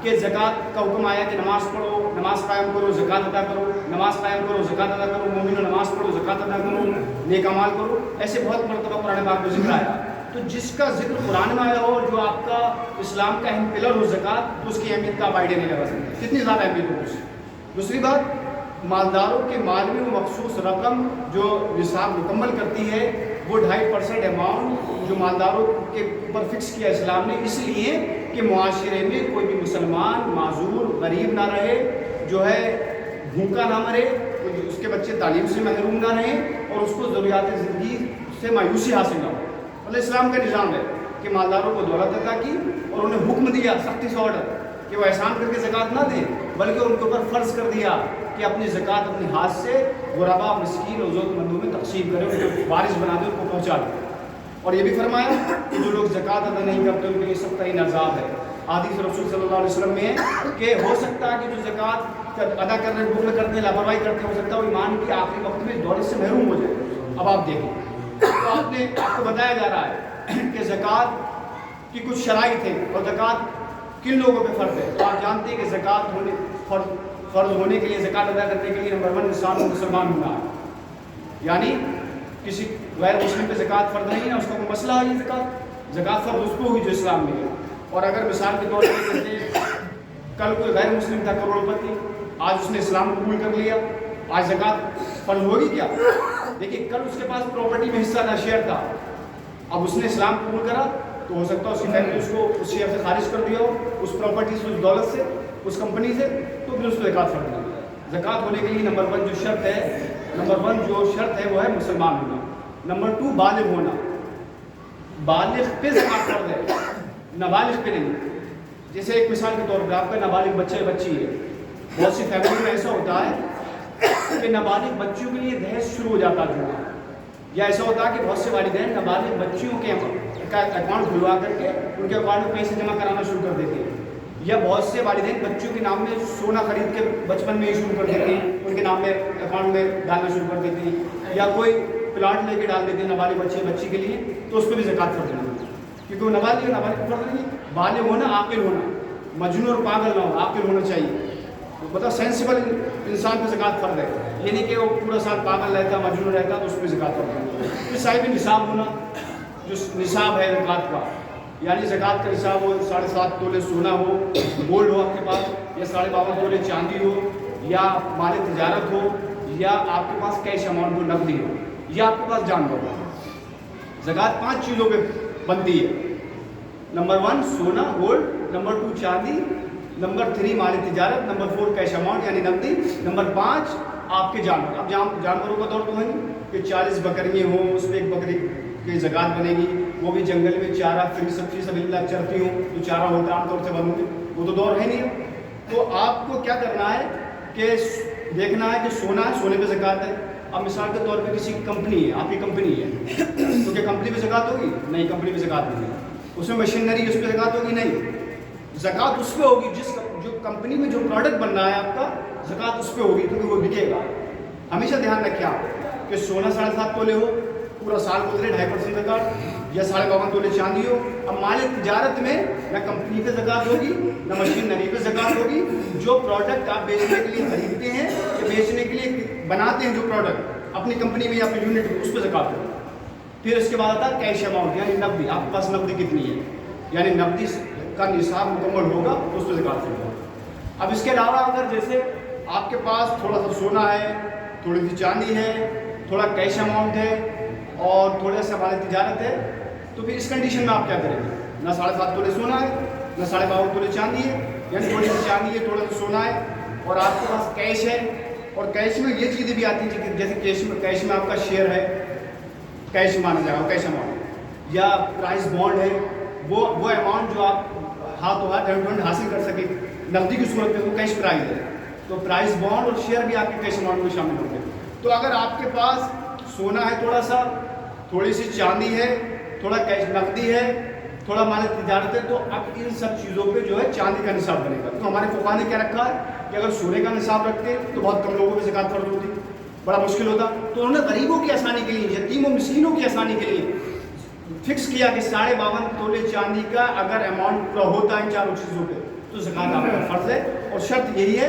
کہ زکوٰۃ کا حکم آیا کہ نماز پڑھو، نماز قائم کرو، زکوٰۃ ادا کرو، نماز قائم کرو، زکوٰۃ ادا کرو، مومنو نماز پڑھو، زکوٰۃ ادا کرو، نیک اعمال کرو، ایسے بہت مرتبہ قرآن پاک میں ذکر آیا. تو جس کا ذکر قرآن میں آیا ہو اور جو آپ کا اسلام کا اہم پلر ہو زکوٰۃ، تو اس کی اہمیت کا آپ آئیڈیا نہیں لگا سکتے کتنی زیادہ اہمیت ہو اس کی. دوسری بات، مالداروں کے مال میں وہ مخصوص رقم جو نصاب مکمل کرتی ہے وہ 2.5% اماؤنٹ جو مالداروں کے اوپر فکس کیا اسلام نے، اس لیے کہ معاشرے میں کوئی بھی مسلمان معذور غریب نہ رہے، جو ہے بھوکا نہ مرے، اس کے بچے تعلیم سے محروم نہ رہیں اور اس کو ضروریات زندگی سے مایوسی حاصل نہ ہو. مطلب اسلام کا نظام ہے کہ مالداروں کو دولت عطا کی اور انہیں حکم دیا سختی سے آرڈر کہ وہ احسان کر کے زکوٰۃ نہ دیں، بلکہ ان کے اوپر فرض کر دیا کہ اپنی زکوٰۃ اپنے ہاتھ سے غربا، مسکین اور ضرورت مندوں میں تقسیم کریں، ان کو وارث بنا دیں، ان کو پہنچا دیں. اور یہ بھی فرمایا کہ جو لوگ زکوٰۃ ادا نہیں کرتے ان کے لیے سخت ترین عذاب ہے. حدیث رسول صلی اللہ علیہ وسلم میں ہے کہ ہو سکتا ہے کہ جو زکوٰۃ ادا کرنے بخل کرتے ہیں، لاپرواہی کرتے ہیں، ہو سکتا ہے وہ ایمان کی آخری وقت میں دولت سے محروم ہو جائے. اب آپ دیکھیں تو آپ کو بتایا جا رہا ہے کہ زکوٰۃ کی کچھ شرائط ہیں اور زکوٰۃ کن لوگوں پہ فرض ہے. تو آپ جانتے ہیں کہ زکوٰۃ فرض ہونے کے لیے، زکوٰۃ ادا کرنے کے لیے نمبر 1 انسان کو مسلمان ہونا ہے. یعنی کسی غیر مسلم پہ زکوٰۃ فرض نہیں ہے، اس کا کوئی مسئلہ ہے یہ زکوٰۃ فرض اس کو ہوئی جو اسلام میں ہے. اور اگر مثال کے طور پر کہتے کل کوئی غیر مسلم تھا کروڑ پتی، آج اس نے اسلام قبول کر لیا، آج زکوٰۃ فرض ہوگی کیا؟ دیکھیے کل اس کے پاس پراپرٹی میں حصہ نہ شیئر تھا، اب اس نے اسلام قبول کرا تو ہو سکتا ہے اس کی فیملی اس کو اس شیئر سے خارج کر دیا ہو، اس پراپرٹی سے، اس دولت سے، اس کمپنی سے، تو پھر اس کو زکوٰۃ فرض نہیں. زکوٰۃ ہونے کے لیے نمبر 1 جو شرط ہے وہ ہے مسلمان ہونا. نمبر 2 بالغ ہونا. بالغ پہ زکوٰۃ فرض ہے، نابالغ پہ نہیں. جیسے ایک مثال کے طور پر آپ کا نابالغ بچہ بچی ہے، بہت سی فیملی میں ایسا ہوتا ہے کہ نابالغ بچیوں کے لیے دہیج شروع ہو جاتا ہے، یا ایسا ہوتا ہے کہ بہت سے والدین نابالغ بچیوں کے اکاؤنٹ کھلوا کر کے ان کے اکاؤنٹ میں پیسے جمع کرانا شروع کر دیتے ہیں، یا بہت سے والدین بچوں کے نام میں سونا خرید کے بچپن میں ہی شروع کر دیتے ہیں، ان کے نام میں اکاؤنٹ میں ڈالنا شروع کر دیتے ہیں، یا کوئی پلاٹ لے کے ڈال دیتے ہیں نابالغ بچی کے لیے، تو اس پہ بھی زکوٰۃ فرض نہیں ہوتی کیونکہ وہ نابالغ فرض نہیں. بالغ ہونا، عاقل ہونا، مجنون اور پاگل نہ ہونا، عاقل ہونا چاہیے. مطلب سینسیبل انسان پہ زکوٰۃ فرض ہے، یہ نہیں کہ وہ پورا سال پاگل رہتا، مجنون رہتا تو اس پہ زکوٰۃ فرض نہیں. پھر صاحب نصاب ہونا، جو نصاب ہے زکوٰۃ کا، یعنی زکوٰۃ کا نصاب ہو 7.5 تولے سونا ہو، گولڈ ہو آپ کے پاس، یا 52.5 تولے چاندی ہو، یا مال تجارت ہو، یا آپ کے پاس کیش اماؤنٹ ہو، نقدی ہو، یا آپ کے پاس جانور ہو. زکوٰۃ 5 چیزوں پہ بنتی ہے. نمبر 1 سونا گولڈ، نمبر 2 چاندی، نمبر 3 مال تجارت، نمبر 4 کیش اماؤنٹ یعنی نقدی، نمبر 5 آپ کے جانور. اب جانوروں کا دور تو ہے نہیں کہ 40 بکریاں ہوں، اس میں ایک بکری کی زکوٰۃ بنے گی، وہ بھی جنگل میں چارہ پھر سب چیز اللہ چرتی ہوں، جو چارہ ہوتا ہے عام طور سے بنوں گی، وہ تو دور ہے نہیں. تو آپ کو کیا کرنا ہے کہ دیکھنا ہے کہ سونا ہے، سونے پہ زکوٰۃ ہے. اب مثال کے طور پہ کسی کمپنی ہے، آپ کی کمپنی ہے، تو کیا کمپنی پہ زکوٰۃ ہوگی؟ نہیں، کمپنی پہ زکوٰۃ نہیں ہے. اس میں مشینری، اس پہ زکوٰۃ ہوگی؟ نہیں. زکوٰۃ اس پہ ہوگی جو کمپنی میں جو پروڈکٹ بن رہا ہے آپ کا، زکوٰۃ اس پہ ہوگی کیونکہ وہ بکے گا. ہمیشہ دھیان رکھیں آپ کہ سونا 7.5 تولے ہو، پورا سال گزرے 2.5% زکوٰۃ، یا 52.5 تولے چاندی ہو. اب مال تجارت میں نہ کمپنی پہ زکوٰۃ ہوگی، نہ مشینری پہ زکوٰۃ ہوگی. جو پروڈکٹ آپ بیچنے کے لیے خریدتے ہیں یا بیچنے کے لیے بناتے ہیں، جو پروڈکٹ اپنی کمپنی میں یا اپنے یونٹ میں، اس پہ زکوٰۃ ہوگی. پھر اس کے بعد آتا ہے کیش اماؤنٹ یعنی نقدی. آپ کے پاس نقدی کتنی ہے، یعنی نقدی کا نصاب مکمل ہوگا تو اس پہ زکوٰۃ ہوگا. اب اس کے علاوہ اگر جیسے آپ کے پاس تھوڑا سا سونا ہے، تھوڑی سی چاندی ہے، تھوڑا کیش اماؤنٹ ہے اور تھوڑا سا مال تجارت ہے، تو پھر اس کنڈیشن میں آپ کیا کریں گے؟ نہ 7.5 تولے سونا ہے، نہ 52.5 تولے چاندی ہے، یعنی تھوڑی سی چاندی ہے، تھوڑا سا سونا ہے، اور آپ کے پاس کیش ہے. اور کیش میں یہ چیزیں بھی آتی ہیں جیسے کیش میں آپ کا شیئر ہے، کیش مانا جائے گا، کیش اماؤنٹ، یا پرائز بانڈ ہے، وہ اماؤنٹ جو آپ ہاتھوں ہاتھ ہینڈ حاصل کر سکے نقدی کی صورت میں، وہ کیش پرائز ہے. تو پرائز بانڈ اور شیئر بھی آپ کے کیش اماؤنٹ میں شامل ہوں گے. تو اگر آپ کے پاس سونا ہے تھوڑا سا، تھوڑی سی چاندی ہے، تھوڑا کیش نقدی ہے، تھوڑا مال تجارت ہے، تو اب ان سب چیزوں پہ جو ہے چاندی کا نصاب بنے گا. تو ہمارے فقہاء نے کیا رکھا ہے کہ اگر سونے کا نصاب رکھتے تو بہت کم لوگوں پہ زکوٰۃ فرض ہوتی، بڑا مشکل ہوتا. تو انہوں نے غریبوں کی آسانی کے لیے، یتیم و مسکینوں کی آسانی کے لیے فکس کیا کہ 52.5 تولے چاندی کا اگر اماؤنٹ پورا ہوتا ہے ان چاروں چیزوں پہ تو تو زکوٰۃ آپ کا فرض ہے، اور شرط یہی ہے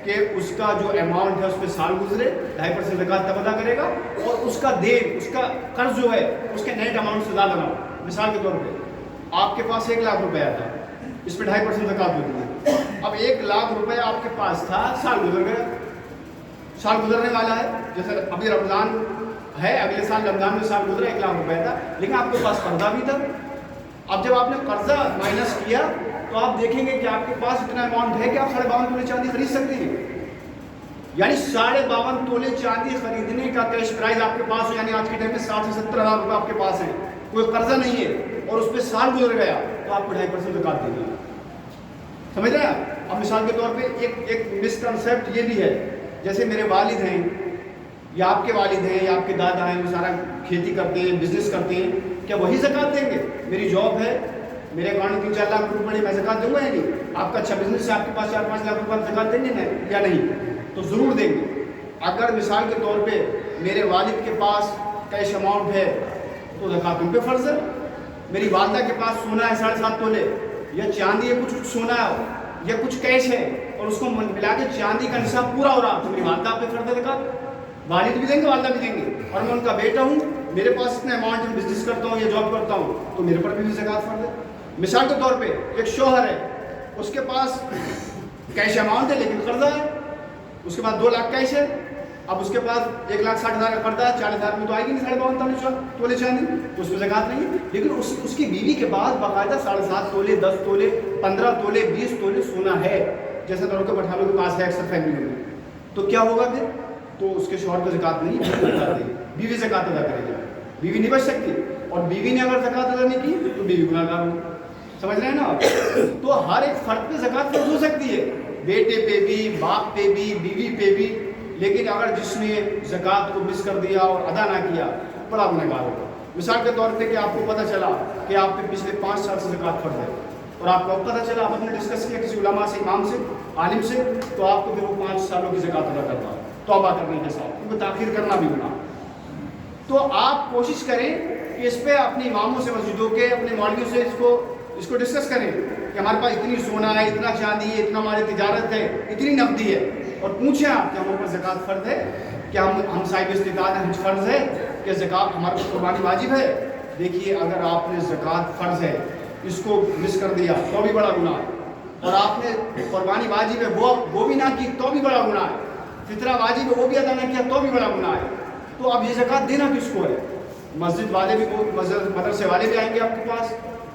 کہ اس کا جو اماؤنٹ ہے اس پہ سال گزرے 2.5% زکوٰۃ تب ادا کرے گا، اور اس کا دین، اس کا قرض جو ہے اس کے نیٹ اماؤنٹ سے زیادہ نہ ہو۔ مثال کے طور پہ آپ کے پاس 1 لاکھ روپیہ تھا، اس پہ 2.5% زکوٰۃ ہوتی ہے۔ اب 1 لاکھ روپیہ آپ کے پاس تھا، سال گزر گیا، سال گزرنے والا ہے، جیسے ابھی رمضان ہے، اگلے سال رمضان میں سال گزرا 1 لاکھ روپیہ تھا، لیکن آپ کے پاس قرضہ بھی تھا۔ اب جب آپ نے قرضہ مائنس کیا تو آپ دیکھیں گے کہ آپ کے پاس اتنا اماؤنٹ ہے کہ آپ 52.5 تولے چاندی خرید سکتے ہیں، یعنی 52.5 تولے چاندی خریدنے کا کیش پرائز آپ کے پاس ہو، یعنی آج کے ٹائم میں 60 سے 70 ہزار روپے آپ کے پاس ہیں، کوئی قرضہ نہیں ہے، اور اس پہ سال گزر گیا تو آپ کو 2.5% زکوٰۃ دینی ہے۔ سمجھ رہے ہیں؟ اب مثال کے طور پہ ایک مسکنسیپٹ یہ بھی ہے، جیسے میرے والد ہیں یا آپ کے والد ہیں یا آپ کے دادا ہیں، وہ سارا کھیتی کرتے ہیں، بزنس کرتے ہیں، کیا وہی زکوٰۃ دیں گے؟ میری جاب ہے، میرے اکاؤنٹ میں 3-4 لاکھ روپے پڑے، میں زکوٰۃ دوں گا یا نہیں؟ آپ کا اچھا بزنس ہے، آپ کے پاس 4-5 لاکھ روپے زکوٰۃ دیں گے یا نہیں؟ تو ضرور دیں گے۔ اگر مثال کے طور پہ میرے والد کے پاس کیش اماؤنٹ ہے تو زکوٰۃ ان پہ فرض ہے۔ میری والدہ کے پاس سونا ہے 7.5 تولے، یا چاندی ہے، کچھ سونا ہے یا کچھ کیش ہے، اور اس کو ملا کے چاندی کا نصاب پورا ہو رہا، تو میری والدہ پہ فرض ہے زکوٰۃ۔ والد بھی دیں گے، والدہ بھی دیں گے، اور میں ان کا بیٹا ہوں، میرے پاس اتنا اماؤنٹ، بزنس کرتا ہوں یا جاب کرتا ہوں، تو میرے پر بھی زکوٰۃ فرض ہے۔ مثال کے طور پہ ایک شوہر ہے، اس کے پاس کیش اماؤنٹ ہے لیکن قرضہ ہے، اس کے پاس 2 لاکھ کیش ہے، اب اس کے پاس 1,60,000 کا قرضہ ہے، 40,000 میں تو آئے گی نہیں 52.5 تولے چاندی، تو اس پہ زکوٰۃ نہیں ہے۔ لیکن اس کی بیوی کے پاس باقاعدہ 7.5 تولے، 10 تولے، 15 تولے، 20 تولے سونا ہے، جیسے طور کے پٹھانوں کے پاس ہے اکثر فیملیوں میں، تو کیا ہوگا پھر؟ تو اس کے شوہر کو زکوٰۃ نہیں، بیوی زکوٰۃ ادا کرے گی۔ بیوی نہیں بچ سکتی، اور بیوی نے اگر زکوٰۃ ادا نہیں کی تو بیوی گناہگار ہوگی۔ سمجھ رہے ہیں نا؟ تو ہر ایک فرد پہ زکوٰۃ فرض ہو سکتی ہے، بیٹے پہ بھی، باپ پہ بھی، بیوی پہ بھی، لیکن اگر جس نے زکوٰۃ کو مس کر دیا اور ادا نہ کیا بڑا گنہگار ہوگا۔ مثال کے طور پہ کہ آپ کو پتہ چلا کہ آپ پہ پچھلے 5 سال سے زکوٰۃ فرض ہے، اور آپ کو پتہ چلا، آپ نے ڈسکس کیا کسی علماء سے، امام سے، عالم سے، تو آپ کو پھر وہ 5 سالوں کی زکوٰۃ ادا کرنا، توبہ کرنے کے ساتھ، کیونکہ تاخیر کرنا بھی گناہ۔ تو آپ کوشش کریں کہ اس پہ اپنے اماموں سے، مسجدوں کے، اپنے مولویوں سے اس کو ڈسکس کریں کہ ہمارے پاس اتنی سونا ہے، اتنا چاندی ہے، اتنا ہماری تجارت ہے، اتنی نقدی ہے، اور پوچھیں آپ کہ ہمارے پر زکوٰۃ فرض ہے، کیا ہم صاحب استطاعت ہیں، ہم فرض ہے کہ زکوٰۃ ہمارے پر قربانی واجب ہے؟ دیکھیے، اگر آپ نے زکوٰۃ فرض ہے اس کو مس کر دیا تو بھی بڑا گناہ ہے، اور آپ نے قربانی واجب ہے وہ بھی نہ کی تو بھی بڑا گناہ ہے، فطرہ واجب ہے وہ بھی ادا نہ کیا تو بھی بڑا گناہ ہے۔ تو اب یہ زکوٰۃ دینا کس کو ہے؟ مسجد والے بھی، مدرسے والے بھی آئیں گے آپ کے پاس،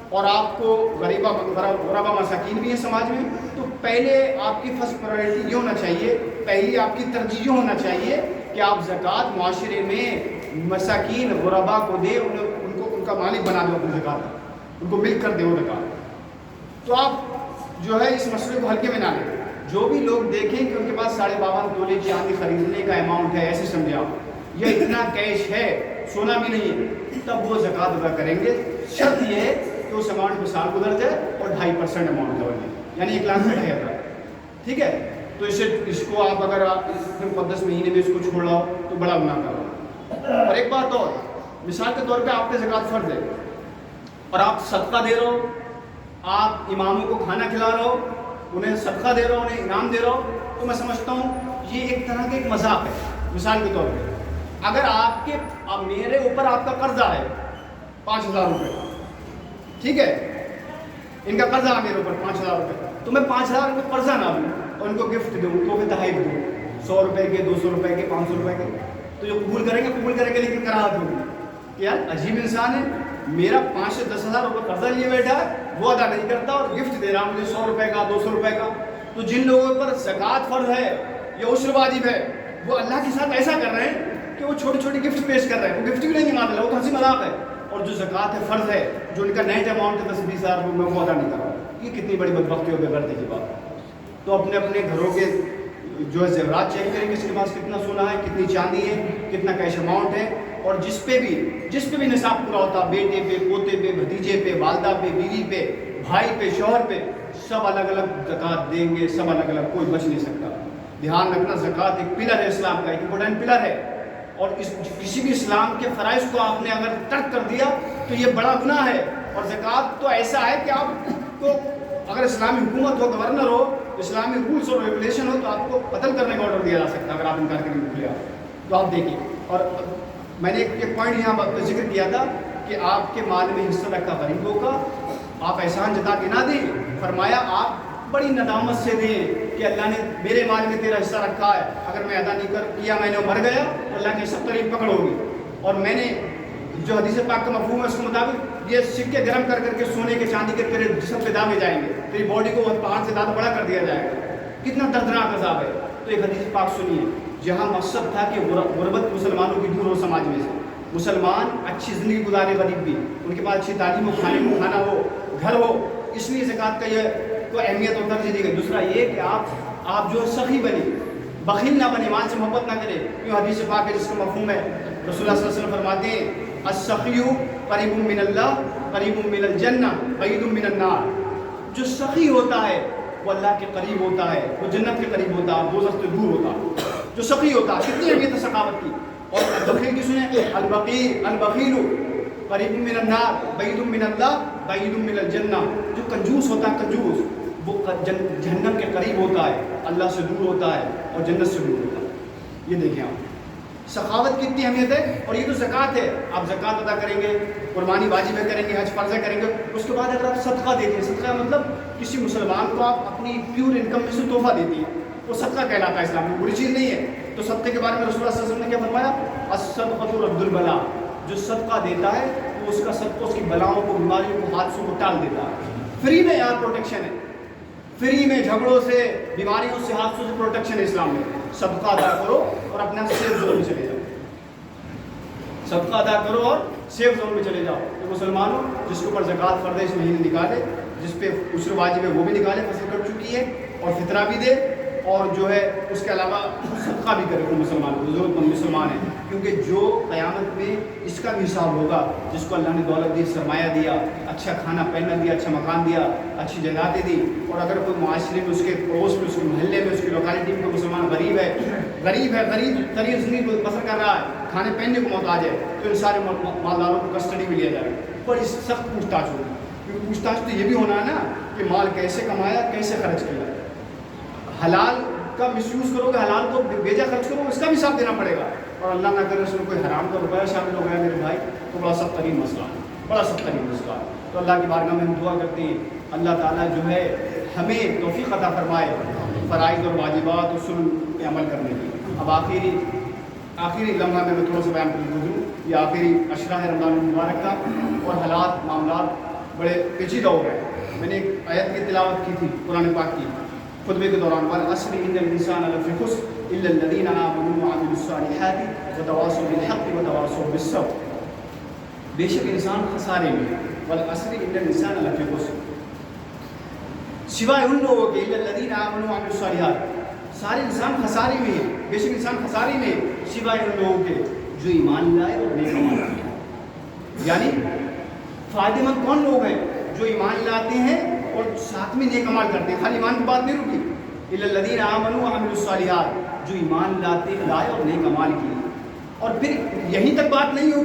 اور آپ کو غربا مساکین بھی ہیں سماج میں، تو پہلے آپ کی فرسٹ پرائرٹی یہ ہونا چاہیے، پہلی آپ کی ترجیح یہ ہونا چاہیے کہ آپ زکوٰۃ معاشرے میں مساکین غربا کو دیں، ان کا مالک بنا دیں، اپنی زکوٰۃ ان کو مل کر دیں وہ زکوٰۃ۔ تو آپ جو ہے اس مسئلے کو ہلکے میں نہ لیں۔ جو بھی لوگ دیکھیں کہ ان کے پاس 52.5 تولے چاندی خریدنے کا اماؤنٹ ہے، ایسے سمجھے آپ، یا اتنا کیش ہے، سونا بھی نہیں ہے، تب وہ زکوٰۃ ادا کریں گے۔ شرط یہ ہے کہ اس اماؤنٹ پہ سال گزر جائے اور 2.5% اماؤنٹ ہے، یعنی 1,60,000۔ ٹھیک ہے؟ تو اس کو آپ اگر مقدس مہینے میں اس کو چھوڑ رہا ہو تو بڑا گناہ کر رہا ہو۔ اور ایک بات اور، مثال کے طور پہ آپ پہ زکوٰۃ فرض ہے اور آپ صدقہ دے رہے ہو، آپ اماموں کو کھانا کھلا رہے ہو، انہیں صدقہ دے رہا ہو، انہیں انعام دے رہا ہو، تو میں سمجھتا ہوں یہ ایک طرح کا ایک مذاق ہے۔ مثال کے طور پہ اگر میرے اوپر آپ کا قرضہ ہے 5,000 روپے کا، ٹھیک ہے، ان کا قرضہ ہے میرے اوپر 5,000 روپے، تو میں 5,000 روپے قرضہ نہ لوں اور ان کو گفٹ دوں، تحفے تحائف دوں، 100 روپے کے، 200 روپے کے، 500 روپے کے، تو جو قبول کریں گے لیکن کراہت ہوگی کہ یار عجیب انسان ہے، میرا 5 سے 10,000 روپے قرضہ لیے بیٹھا ہے، وہ ادا نہیں کرتا اور گفٹ دے رہا مجھے 100 روپے کا، 200 روپے کا۔ تو جن لوگوں پر زکوٰۃ فرض ہے یا عشر واجب ہے، وہ اللہ کے ساتھ ایسا کر رہے ہیں کہ وہ چھوٹی چھوٹی گفٹ پیش کر رہے ہیں، وہ گفٹ بھی نہیں مانتے، وہ تو ہنسی مذاق ہے۔ اور جو زکوٰۃ ہے فرض ہے، جو ان کا نیٹ اماؤنٹ ہے 10-20 ہزار روپے، میں وہ ادا نہیں کر رہا ہوں۔ یہ کتنی بڑی بدبختی ہو بے غرضی کی بات۔ تو اپنے اپنے گھروں کے جو ہے زیورات چیک کریں کہ اس کے پاس کتنا سونا ہے، کتنی چاندی ہے، کتنا کیش اماؤنٹ ہے، اور جس پہ بھی نصاب پورا ہوتا، بیٹے پہ، پوتے پہ، بھتیجے پہ، والدہ پہ، بیوی پہ، بھائی پہ، شوہر پہ، سب الگ الگ زکوٰۃ دیں گے، سب الگ الگ، کوئی بچ نہیں سکتا۔ دھیان رکھنا، زکوٰۃ ایک پلر ہے اسلام کا، ایک امپورٹنٹ پلر ہے، اور کسی بھی اسلام کے فرائض کو آپ نے اگر ترک کر دیا تو یہ بڑا گناہ ہے۔ اور زکوٰۃ تو ایسا ہے کہ آپ کو اگر اسلامی حکومت ہو، گورنر ہو، اسلامی رولس اور ریگولیشن ہو تو آپ کو قتل کرنے کا آرڈر دیا جا سکتا ہے اگر آپ انکار کریں گے نکلے تو آپ دیکھیے. اور میں نے ایک پوائنٹ یہاں پر ذکر کیا تھا کہ آپ کے مال میں حصہ رکھا غریبوں کا، آپ احسان جتا کے نہ دیں. فرمایا آپ بڑی ندامت سے دیں کہ اللہ نے میرے مال میں تیرا حصہ رکھا ہے، اگر میں ادا نہیں کیا میں نے مر گیا تو اللہ کی سب طریق پکڑ ہوگی. اور میں نے جو حدیث پاک کا مفہوم ہے اس کے مطابق یہ سکے گرم کر کر کے سونے کے چاندی کے تیرے جسم پہ داغے جائیں گے، تیری باڈی کو پہاڑ سے زیادہ بڑا کر دیا جائے گا. کتنا دردناک عذاب ہے. تو ایک حدیث پاک سنیے جہاں مقصد تھا کہ غربت مسلمانوں کی دور ہو سماج میں سے، مسلمان اچھی زندگی گزارے، غریب بھی، ان کے پاس اچھی تعلیم ہو، کھانا ہو، گھر ہو، اس لیے زکوٰۃ کا یہ کو اہمیت اور ترجیح دی گئی. دوسرا یہ کہ آپ جو سخی بنے، بخیل نہ بنے، مال سے محبت نہ کرے. کیوں حدیث پاک ہے جس کا مفہوم ہے رسول اللہ صلی اللہ علیہ وسلم فرماتے ہیں السخی قریب من اللہ قریب من الجنہ بعید من النار. جو سخی ہوتا ہے وہ اللہ کے قریب ہوتا ہے، وہ جنت کے قریب ہوتا ہے، دوزخ سے دور ہوتا ہے. جو سخی ہوتا ہے، کتنی اہمیت ہے سخاوت کی. اور بخیل کی سنیں البخیل قریب من النار بعید من اللہ بعید من الجنہ. جو کنجوس ہوتا ہے، کنجوس وہ جہنم کے قریب ہوتا ہے، اللہ سے دور ہوتا ہے اور جنت سے دور ہوتا ہے. یہ دیکھیں آپ سخاوت کی اتنی اہمیت ہے. اور یہ تو زکوٰۃ ہے، آپ زکوٰۃ ادا کریں گے، قربانی واجب کریں گے، حج فرض کریں گے. اس کے بعد اگر آپ صدقہ دیتے ہیں، صدقہ مطلب کسی مسلمان کو آپ اپنی پیور انکم میں سے تحفہ دیتی ہیں، وہ صدقہ کہلاتا ہے. اسلام میں بری چیز نہیں ہے. تو صدقے کے بارے میں رسول اللہ صلی اللہ علیہ وسلم نے کیا فرمایا الصدقۃ رد البلاء. جو صدقہ دیتا ہے تو اس کا صدقہ اس کی بلاؤں کو، بیماریوں کو، حادثوں کو ٹال دیتا ہے. فری میں یار پروٹیکشن ہے، فری میں جھگڑوں سے، بیماریوں سے، حادثوں سے پروٹیکشن ہے اسلام میں. صدقہ ادا کرو اور اپنا سیف زون میں چلے جاؤ. صدقہ ادا کرو اور سیف زون میں چلے جاؤ. تو مسلمانوں جس کے اوپر زکوٰۃ فرض ہے اس مہینے نکالے، جس پہ عشر واجب ہے وہ بھی نکالے، فصل کٹ چکی ہے، اور فطرہ بھی دے، اور جو ہے اس کے علاوہ صدقہ بھی کرے. وہ مسلمان ضرورت مند مسلمان ہیں، کیونکہ جو قیامت میں اس کا بھی حساب ہوگا جس کو اللہ نے دولت دی، سرمایہ دیا، اچھا کھانا پہننا دیا، اچھا مکان دیا، اچھی جگہیں دی. اور اگر کوئی معاشرے میں، اس کے پڑوس میں، اس کے محلے میں، اس کی لوکیلٹی میں کوئی مسلمان غریب ترین زندگی بسر کر رہا ہے، کھانے پہننے کو محتاج ہے، تو ان سارے مالداروں کو کسٹڈی میں لیا جائے گا. بڑی سخت پوچھ تاچھ ہوگی. کیونکہ پوچھ تاچھ تو یہ بھی ہونا ہے نا کہ مال کیسے کمایا، کیسے خرچ کیا. حلال کا مس یوز کرو گے، حلال کو بیجا خرچ کرو گے، اس کا بھی حساب دینا پڑے گا. اور اللہ نہ کرے اس میں کوئی حرام کا روپیہ شامل ہو گیا میرے بھائی تو بڑا سخت ترین مسئلہ ہے، بڑا سخت ترین مسئلہ ہے. تو اللہ کی بارگاہ میں ہم دعا کرتے ہیں اللہ تعالیٰ جو ہے ہمیں توفیق عطا فرمائے فرائض اور واجبات اور سنن پہ عمل کرنے کی. اب آخری لمحہ میں تھوڑا سا بیان کر گزروں. یہ آخری عشرہ ہے رمضان المبارک کا، اور حالات معاملات بڑے پیچیدہ ہو گئے. میں نے ایک آیت کی تلاوت کی تھی قرآن پاک کی خطبے کے دوران، والعصر ان الانسان لفی خسر الا الذین آمنوا وعملوا الصالحات وتواصوا بالحق وتواصوا بالصبر. بے شک انسان خسارے میں، والعصر ان الانسان لفی خسر، سوائے ان لوگوں کے الا الذین آمنوا وعملوا الصالحات، سارے انسان خسارے میں ہیں. بے شک انسان خسارے میں سوائے ان لوگوں کے جو ایمان لائے اور نیک عمل کیے. یعنی فائدے مند کون لوگ ہیں؟ جو ایمان لاتے ہیں اور ساتھ میں نیک عمل کرتے ہیں. خالی ایمان کی بات نہیں رکی، الا الذین آمنوا وعملوا الصالحات، جو ایمان لائے اور نیک عمل کیے. اور پھر یہیں تک بات نہیں ہوگی